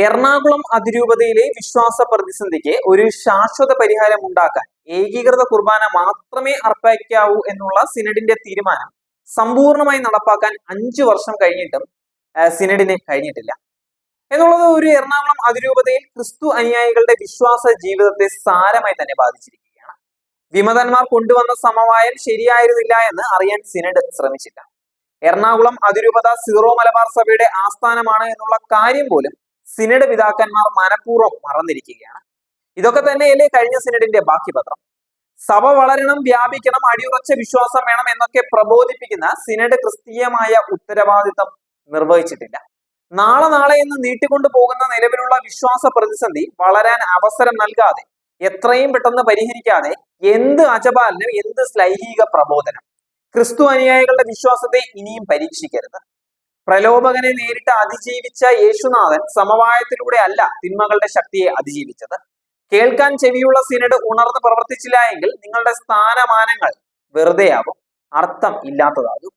എറണാകുളം അതിരൂപതയിലെ വിശ്വാസ പ്രതിസന്ധിക്ക് ഒരു ശാശ്വത പരിഹാരം ഉണ്ടാക്കാൻ ഏകീകൃത കുർബാന മാത്രമേ അർപ്പിക്കാവൂ എന്നുള്ള സിനഡിന്റെ തീരുമാനം സമ്പൂർണമായി നടപ്പാക്കാൻ 5 വർഷം കഴിഞ്ഞിട്ടും സിനഡിന് കഴിഞ്ഞിട്ടില്ല എന്നുള്ളത് ഒരു എറണാകുളം അതിരൂപതയിൽ ക്രിസ്തു അനുയായികളുടെ വിശ്വാസ ജീവിതത്തെ സാരമായി തന്നെ ബാധിച്ചിരിക്കുകയാണ്. വിമതന്മാർ കൊണ്ടുവന്ന സമവായം ശരിയായിരുന്നില്ല എന്ന് അറിയാൻ സിനഡ് ശ്രമിച്ചില്ല. എറണാകുളം അതിരൂപത സീറോ മലബാർ സഭയുടെ ആസ്ഥാനമാണ് എന്നുള്ള കാര്യം പോലും സിനഡ് പിതാക്കന്മാർ മനഃപൂർവ്വം മറന്നിരിക്കുകയാണ്. ഇതൊക്കെ തന്നെയല്ലേ കഴിഞ്ഞ സിനഡിന്റെ ബാക്കി പത്രം. സഭ വളരണം, വ്യാപിക്കണം, അടിയുറച്ച വിശ്വാസം വേണം എന്നൊക്കെ പ്രബോധിപ്പിക്കുന്ന സിനഡ് ക്രിസ്തീയമായ ഉത്തരവാദിത്തം നിർവഹിച്ചിട്ടില്ല. നാളെ എന്ന് നീട്ടിക്കൊണ്ടു പോകുന്ന നിലവിലുള്ള വിശ്വാസ പ്രതിസന്ധി വളരാൻ അവസരം നൽകാതെ, എത്രയും പെട്ടെന്ന് പരിഹരിക്കാതെ എന്ത് അജപാലനം, എന്ത് ശ്ലൈഹിക പ്രബോധനം. ക്രിസ്തു അനുയായികളുടെ വിശ്വാസത്തെ ഇനിയും പരീക്ഷിക്കരുത്. പ്രലോഭകനെ നേരിട്ട് അതിജീവിച്ച യേശുനാഥൻ സമവായത്തിലൂടെ അല്ല തിന്മകളുടെ ശക്തിയെ അതിജീവിച്ചത്. കേൾക്കാൻ ചെവിയുള്ള സിനഡ് ഉണർന്ന് പ്രവർത്തിച്ചില്ല എങ്കിൽ നിങ്ങളുടെ സ്ഥാനമാനങ്ങൾ വെറുതെയാകും, അർത്ഥം ഇല്ലാത്തതാകും.